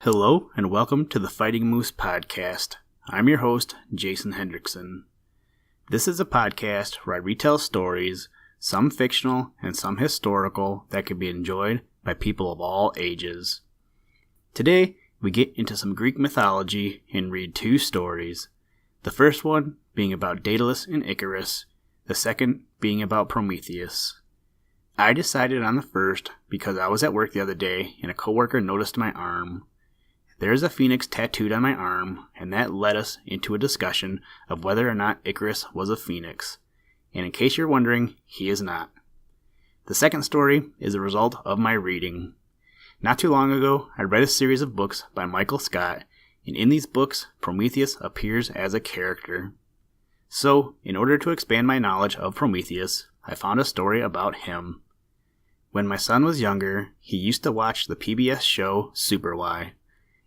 Hello and welcome to the Fighting Moose podcast. I'm your host, Jason Hendrickson. This is a podcast where I retell stories, some fictional and some historical, that can be enjoyed by people of all ages. Today, we get into some Greek mythology and read two stories. The first one being about Daedalus and Icarus, the second being about Prometheus. I decided on the first because I was at work the other day and a coworker noticed my arm. There's a phoenix tattooed on my arm, and that led us into a discussion of whether or not Icarus was a phoenix. And in case you're wondering, he is not. The second story is a result of my reading. Not too long ago, I read a series of books by Michael Scott, and in these books, Prometheus appears as a character. So, in order to expand my knowledge of Prometheus, I found a story about him. When my son was younger, he used to watch the PBS show Super Why.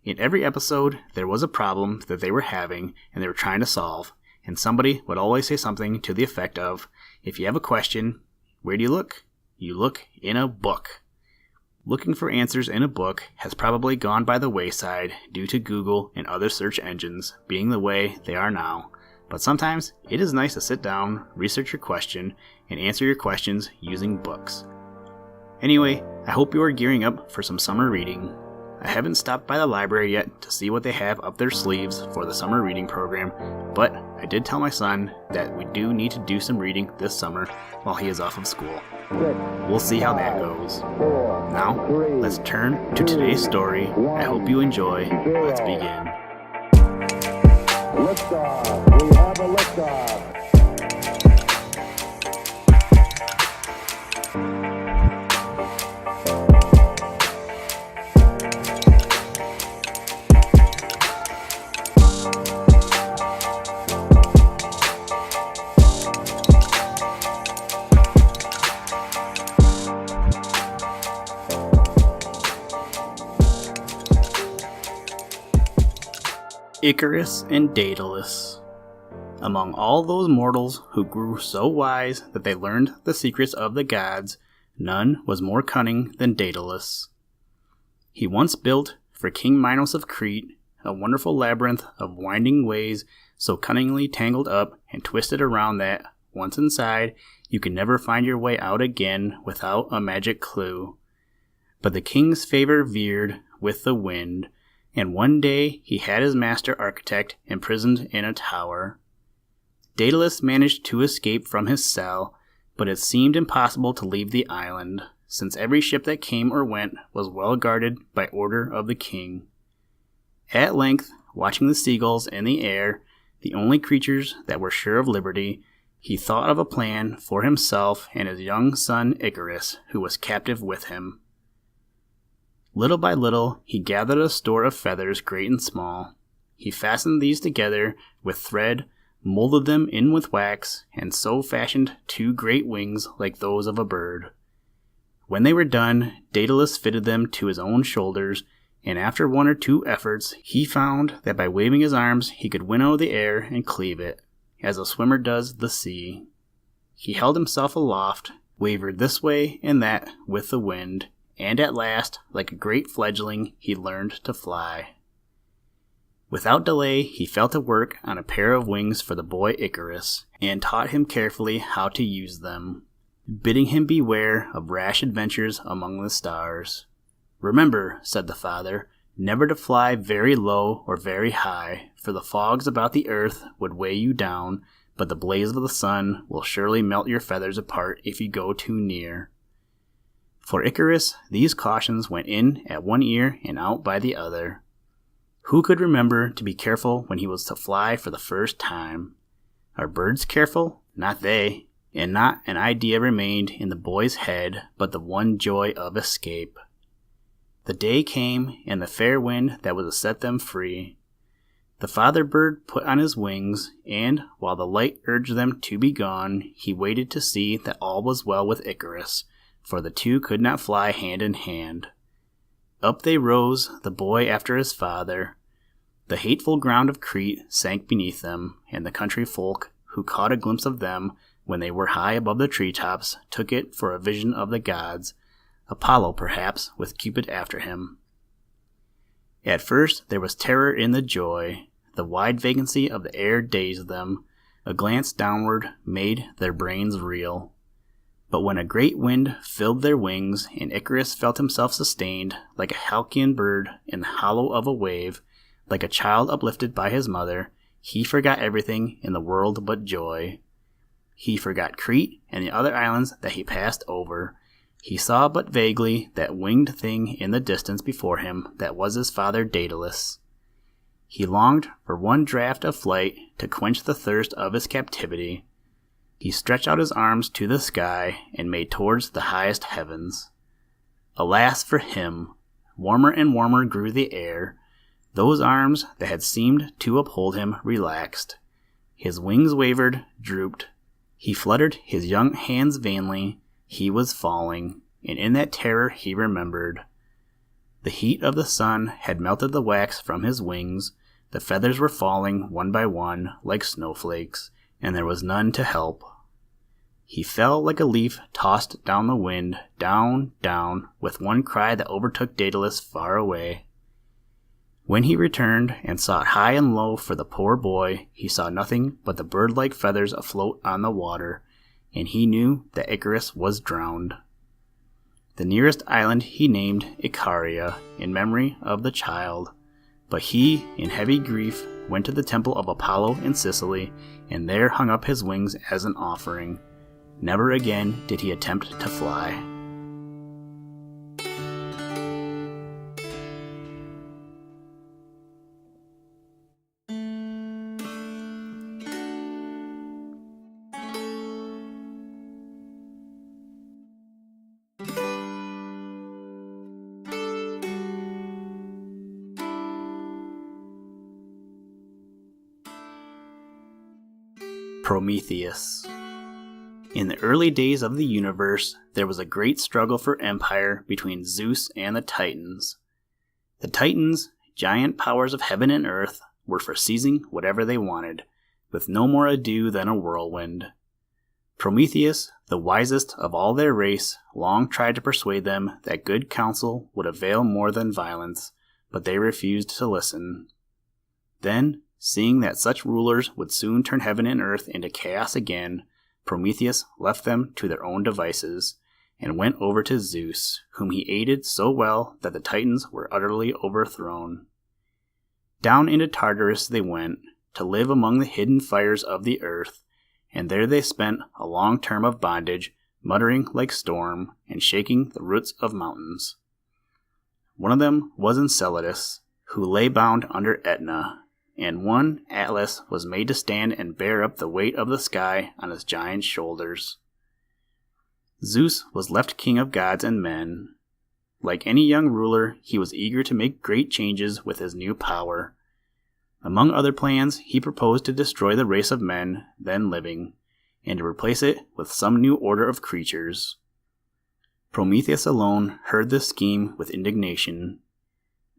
In every episode, there was a problem that they were having and they were trying to solve, and somebody would always say something to the effect of, if you have a question, where do you look? You look in a book. Looking for answers in a book has probably gone by the wayside due to Google and other search engines being the way they are now, but sometimes it is nice to sit down, research your question, and answer your questions using books. Anyway, I hope you are gearing up for some summer reading. I haven't stopped by the library yet to see what they have up their sleeves for the summer reading program, but I did tell my son that we do need to do some reading this summer while he is off of school. We'll see how that goes. Now, let's turn to today's story. I hope you enjoy. Let's begin. Liftoff. We have a liftoff. Icarus and Daedalus. Among all those mortals who grew so wise that they learned the secrets of the gods, none was more cunning than Daedalus. He once built, for King Minos of Crete, a wonderful labyrinth of winding ways so cunningly tangled up and twisted around that, once inside, you could never find your way out again without a magic clue. But the king's favor veered with the wind, and one day he had his master architect imprisoned in a tower. Daedalus managed to escape from his cell, but it seemed impossible to leave the island, since every ship that came or went was well guarded by order of the king. At length, watching the seagulls in the air, the only creatures that were sure of liberty, he thought of a plan for himself and his young son Icarus, who was captive with him. Little by little, he gathered a store of feathers great and small. He fastened these together with thread, molded them in with wax, and so fashioned two great wings like those of a bird. When they were done, Daedalus fitted them to his own shoulders, and after one or two efforts, he found that by waving his arms he could winnow the air and cleave it, as a swimmer does the sea. He held himself aloft, wavered this way and that with the wind, and at last, like a great fledgling, he learned to fly. Without delay, he fell to work on a pair of wings for the boy Icarus, and taught him carefully how to use them, bidding him beware of rash adventures among the stars. "Remember," said the father, "never to fly very low or very high, for the fogs about the earth would weigh you down, but the blaze of the sun will surely melt your feathers apart if you go too near." For Icarus, these cautions went in at one ear and out by the other. Who could remember to be careful when he was to fly for the first time? Are birds careful? Not they. And not an idea remained in the boy's head but the one joy of escape. The day came, and the fair wind that was to set them free. The father bird put on his wings, and, while the light urged them to be gone, he waited to see that all was well with Icarus, for the two could not fly hand in hand. Up they rose, the boy after his father. The hateful ground of Crete sank beneath them, and the country folk, who caught a glimpse of them when they were high above the treetops, took it for a vision of the gods, Apollo perhaps, with Cupid after him. At first there was terror in the joy. The wide vacancy of the air dazed them. A glance downward made their brains reel. But when a great wind filled their wings, and Icarus felt himself sustained, like a halcyon bird in the hollow of a wave, like a child uplifted by his mother, he forgot everything in the world but joy. He forgot Crete and the other islands that he passed over. He saw but vaguely that winged thing in the distance before him that was his father Daedalus. He longed for one draught of flight to quench the thirst of his captivity. He stretched out his arms to the sky and made towards the highest heavens. Alas for him! Warmer and warmer grew the air. Those arms that had seemed to uphold him relaxed. His wings wavered, drooped. He fluttered his young hands vainly. He was falling, and in that terror he remembered. The heat of the sun had melted the wax from his wings. The feathers were falling one by one like snowflakes, and there was none to help. He fell like a leaf tossed down the wind, down, down, with one cry that overtook Daedalus far away. When he returned and sought high and low for the poor boy, he saw nothing but the bird-like feathers afloat on the water, and he knew that Icarus was drowned. The nearest island he named Icaria, in memory of the child. But he, in heavy grief, went to the temple of Apollo in Sicily, and there hung up his wings as an offering. Never again did he attempt to fly. Prometheus. In the early days of the universe, there was a great struggle for empire between Zeus and the Titans. The Titans, giant powers of heaven and earth, were for seizing whatever they wanted, with no more ado than a whirlwind. Prometheus, the wisest of all their race, long tried to persuade them that good counsel would avail more than violence, but they refused to listen. Then, seeing that such rulers would soon turn heaven and earth into chaos again, Prometheus left them to their own devices, and went over to Zeus, whom he aided so well that the Titans were utterly overthrown. Down into Tartarus they went, to live among the hidden fires of the earth, and there they spent a long term of bondage, muttering like storm, and shaking the roots of mountains. One of them was Enceladus, who lay bound under Etna, and one, Atlas, was made to stand and bear up the weight of the sky on his giant shoulders. Zeus was left king of gods and men. Like any young ruler, he was eager to make great changes with his new power. Among other plans, he proposed to destroy the race of men then living, and to replace it with some new order of creatures. Prometheus alone heard this scheme with indignation.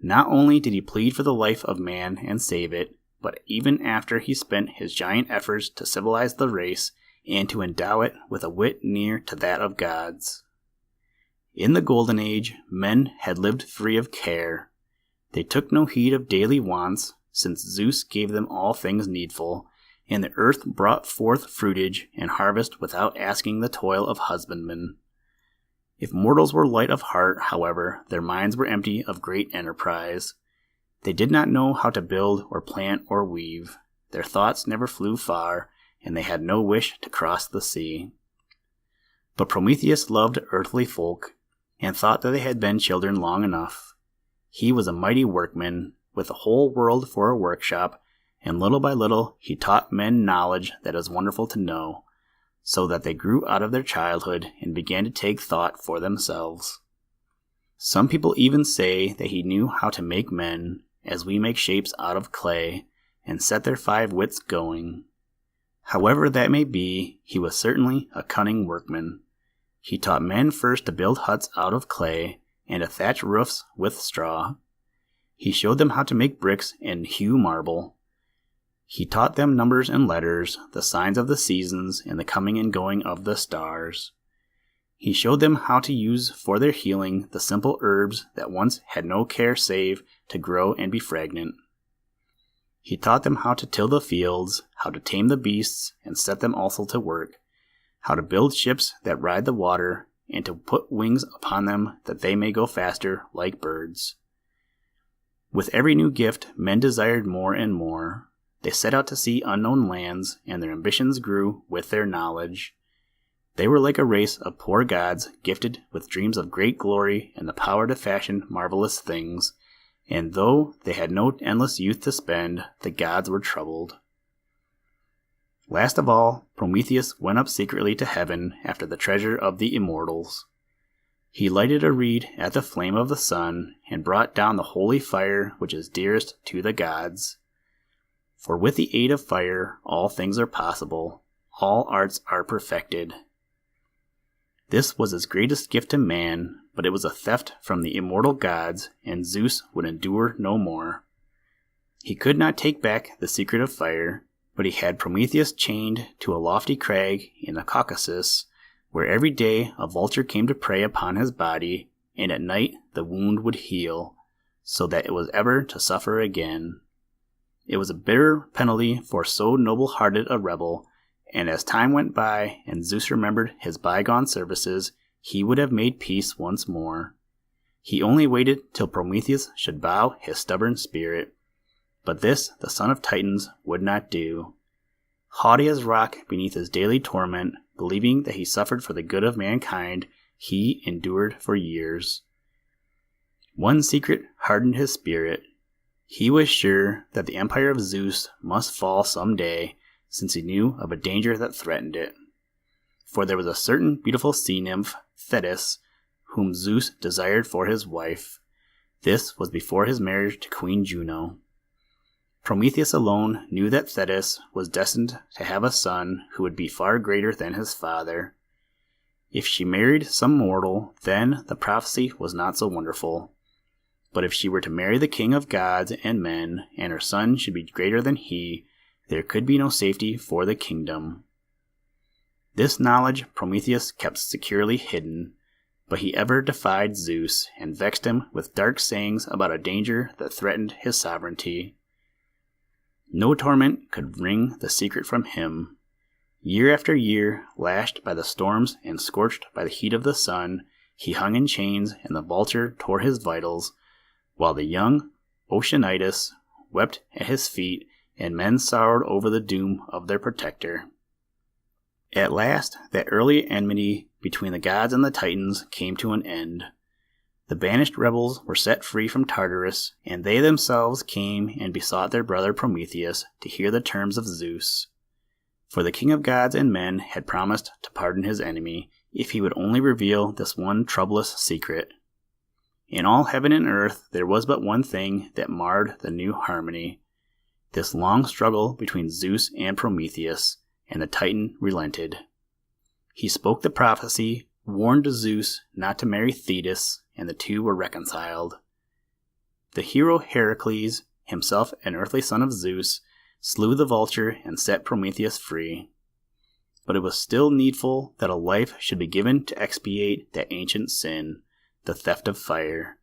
Not only did he plead for the life of man and save it, but even after he spent his giant efforts to civilize the race and to endow it with a wit near to that of gods. In the Golden Age, men had lived free of care. They took no heed of daily wants, since Zeus gave them all things needful, and the earth brought forth fruitage and harvest without asking the toil of husbandmen. If mortals were light of heart, however, their minds were empty of great enterprise. They did not know how to build or plant or weave. Their thoughts never flew far, and they had no wish to cross the sea. But Prometheus loved earthly folk, and thought that they had been children long enough. He was a mighty workman, with the whole world for a workshop, and little by little he taught men knowledge that is wonderful to know, so that they grew out of their childhood and began to take thought for themselves. Some people even say that he knew how to make men, as we make shapes out of clay, and set their 5 wits going. However that may be, he was certainly a cunning workman. He taught men first to build huts out of clay, and to thatch roofs with straw. He showed them how to make bricks and hew marble. He taught them numbers and letters, the signs of the seasons, and the coming and going of the stars. He showed them how to use for their healing the simple herbs that once had no care save to grow and be fragrant. He taught them how to till the fields, how to tame the beasts and set them also to work, how to build ships that ride the water, and to put wings upon them that they may go faster like birds. With every new gift, men desired more and more. They set out to see unknown lands, and their ambitions grew with their knowledge. They were like a race of poor gods gifted with dreams of great glory and the power to fashion marvelous things, and though they had no endless youth to spend, the gods were troubled. Last of all, Prometheus went up secretly to heaven after the treasure of the immortals. He lighted a reed at the flame of the sun, and brought down the holy fire which is dearest to the gods. For with the aid of fire all things are possible, all arts are perfected. This was his greatest gift to man, but it was a theft from the immortal gods, and Zeus would endure no more. He could not take back the secret of fire, but he had Prometheus chained to a lofty crag in the Caucasus, where every day a vulture came to prey upon his body, and at night the wound would heal, so that it was ever to suffer again. It was a bitter penalty for so noble-hearted a rebel, and as time went by and Zeus remembered his bygone services, he would have made peace once more. He only waited till Prometheus should bow his stubborn spirit. But this the son of Titans would not do. Haughty as rock beneath his daily torment, believing that he suffered for the good of mankind, he endured for years. One secret hardened his spirit. He was sure that the empire of Zeus must fall some day, since he knew of a danger that threatened it. For there was a certain beautiful sea nymph, Thetis, whom Zeus desired for his wife. This was before his marriage to Queen Juno. Prometheus alone knew that Thetis was destined to have a son who would be far greater than his father. If she married some mortal, then the prophecy was not so wonderful. But if she were to marry the king of gods and men, and her son should be greater than he, there could be no safety for the kingdom. This knowledge Prometheus kept securely hidden, but he ever defied Zeus, and vexed him with dark sayings about a danger that threatened his sovereignty. No torment could wring the secret from him. Year after year, lashed by the storms and scorched by the heat of the sun, he hung in chains, and the vulture tore his vitals, while the young Oceanitis wept at his feet, and men sorrowed over the doom of their protector. At last, that early enmity between the gods and the Titans came to an end. The banished rebels were set free from Tartarus, and they themselves came and besought their brother Prometheus to hear the terms of Zeus. For the king of gods and men had promised to pardon his enemy, if he would only reveal this one troublous secret. In all heaven and earth there was but one thing that marred the new harmony, this long struggle between Zeus and Prometheus, and the Titan relented. He spoke the prophecy, warned Zeus not to marry Thetis, and the two were reconciled. The hero Heracles, himself an earthly son of Zeus, slew the vulture and set Prometheus free. But it was still needful that a life should be given to expiate that ancient sin, the theft of fire.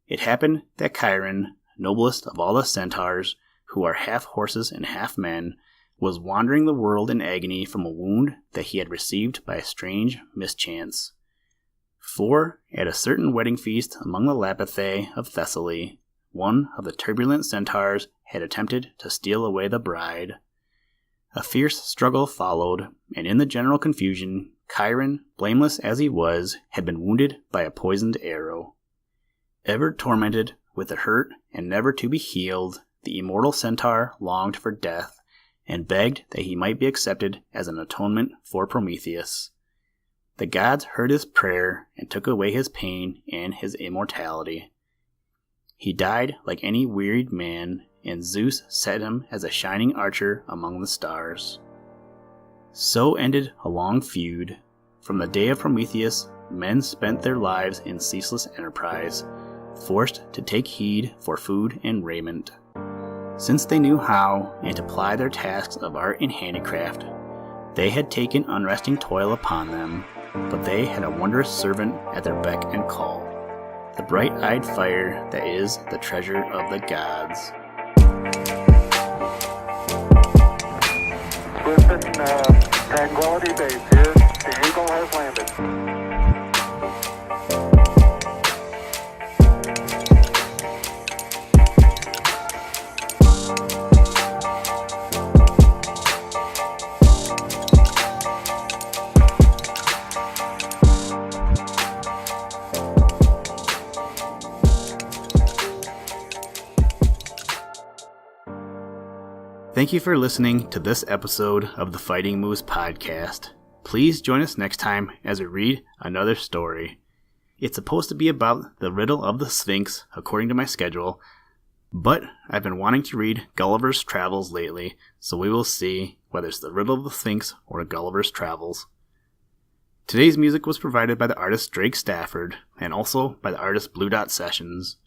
It happened that Chiron, noblest of all the centaurs, who are half horses and half men, was wandering the world in agony from a wound that he had received by a strange mischance. For, at a certain wedding feast among the Lapithae of Thessaly, one of the turbulent centaurs had attempted to steal away the bride. A fierce struggle followed, and in the general confusion, Chiron, blameless as he was, had been wounded by a poisoned arrow. Ever tormented with the hurt and never to be healed, the immortal centaur longed for death, and begged that he might be accepted as an atonement for Prometheus. The gods heard his prayer and took away his pain and his immortality. He died like any wearied man, and Zeus set him as a shining archer among the stars. So ended a long feud. From the day of Prometheus, men spent their lives in ceaseless enterprise, forced to take heed for food and raiment. Since they knew how, and to ply their tasks of art and handicraft, they had taken unresting toil upon them, but they had a wondrous servant at their beck and call, the bright-eyed fire that is the treasure of the gods. Listen, Tranquility Base here. The Eagle has landed. Thank you for listening to this episode of the Fighting Moose podcast. Please join us next time as we read another story. It's supposed to be about the riddle of the Sphinx, according to my schedule, but I've been wanting to read Gulliver's Travels lately, so we will see whether it's the riddle of the Sphinx or Gulliver's Travels. Today's music was provided by the artist Drake Stafford, and also by the artist Blue Dot Sessions.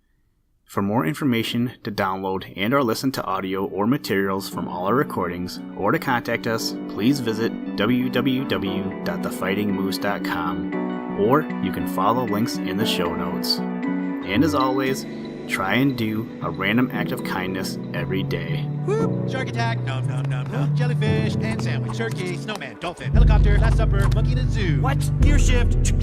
For more information to download and or listen to audio or materials from all our recordings, or to contact us, please visit www.thefightingmoose.com, or you can follow links in the show notes. And as always, try and do a random act of kindness every day. Whoop! Shark attack! Nom nom nom nom. Jellyfish, pan sandwich, turkey, snowman, dolphin, helicopter, last supper, monkey in a zoo. What? Gear shift.